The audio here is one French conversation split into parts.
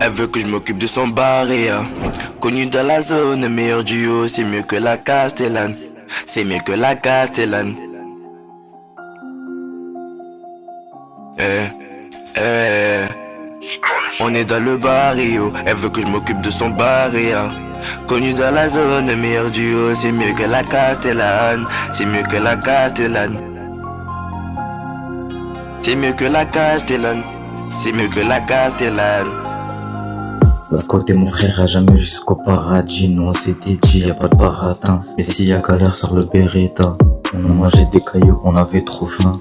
Elle veut que je m'occupe de son barria. Connu dans la zone, meilleur duo, c'est mieux que la Castellane. C'est mieux que la Castellane. Eh, eh. On est dans le barrio, elle veut que je m'occupe de son barria. Connu dans la zone, meilleur duo, c'est mieux que la Castellane. C'est mieux que la Castellane. C'est mieux que la Castellane. C'est mieux que la Castellane. La squat et mon frère a jamais jusqu'au paradis. Nous on s'était dit y'a pas de baratin. Mais s'il y a galère sur le Beretta. On a mangé des cailloux, on avait trop faim.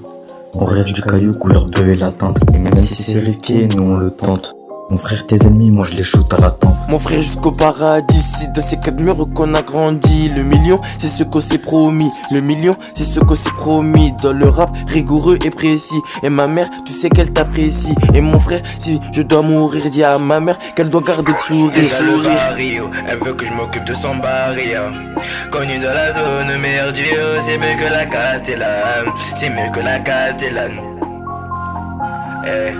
On rêve du caillou couleur bleu et la teinte. Et même si c'est risqué, nous on le tente. Mon frère, tes ennemis, moi je les shoot à la tempe. Mon frère jusqu'au paradis, c'est dans ces quatre murs qu'on a grandi. Le million, c'est ce qu'on s'est promis. Le million, c'est ce qu'on s'est promis. Dans le rap, rigoureux et précis. Et ma mère, tu sais qu'elle t'apprécie. Et mon frère, si je dois mourir, dis à ma mère qu'elle doit garder le sourire. Dans le barrio, elle veut que je m'occupe de son barria. Connu dans la zone, meilleur duo, c'est mieux que la Castellane. C'est mieux que la Castellane. Eh,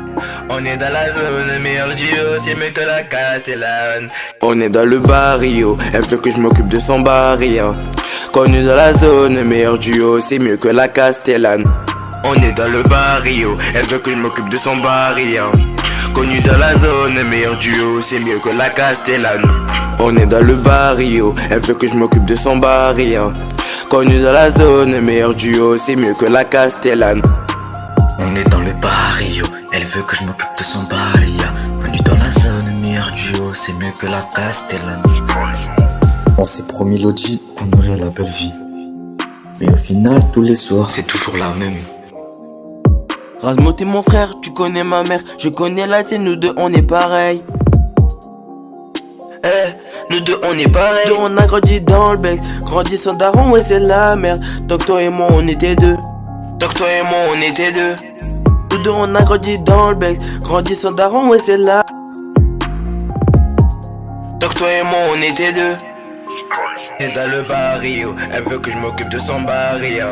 on est dans la zone, meilleur duo, c'est mieux que la Castellane. On est dans le barrio, elle veut que je m'occupe de son barria. Connu dans la zone, meilleur duo, c'est mieux que la Castellane. On est dans le barrio, elle veut que je m'occupe de son barria. Connu dans la zone, meilleur duo, c'est mieux que la Castellane. On est dans le barrio, elle veut que je m'occupe de son barria. Connu dans la zone, meilleur duo, c'est mieux que la Castellane. On est dans le barrio, elle veut que je m'occupe de son barria. Connu dans la zone, meilleur duo, c'est mieux que la Castellane. On s'est promis l'Audi, on aurait la belle vie. Mais au final, tous les soirs, c'est toujours la même. Razmo, t'es mon frère, tu connais ma mère. Je connais la tienne, nous deux on est pareil. Eh, nous deux on est pareil. Deux on a grandi dans le bec, grandi sans daron, ouais c'est la merde. Donc toi et moi on était deux. Donc toi et moi on était deux. Nous deux on a grandi dans le bec, grandi sans daron, ouais c'est la. Donc toi et moi on était deux. Et dans le barrio, elle veut que je m'occupe de son barria.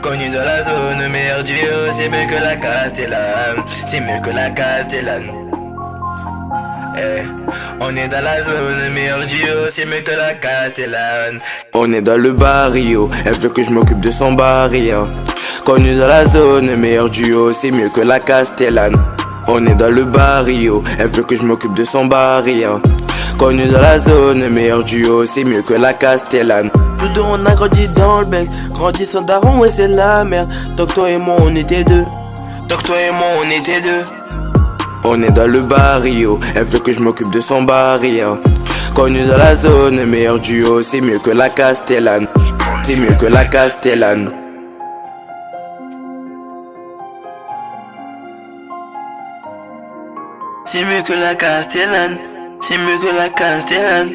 Connu dans la zone, meilleur duo, c'est mieux que la Castellane. C'est mieux que la Castellane. Eh, on est dans la zone, meilleur duo, c'est mieux que la Castellane. On est dans le barrio, elle veut que je m'occupe de son barria. Connu dans la zone, meilleur duo, c'est mieux que la Castellane. On est dans le barrio, elle veut que je m'occupe de son barria. Connu dans la zone, meilleur duo, c'est mieux que la Castellane. Nous deux on a grandi dans le bec, grandi sans daron, ouais c'est la merde. Donc toi et moi on était deux. Donc toi et moi on était deux. On est dans le barrio, elle veut que je m'occupe de son barria. Connu dans la zone, meilleur duo, c'est mieux que la Castellane. C'est mieux que la Castellane. C'est mieux que la Castellane. C'est mieux que la Castellane.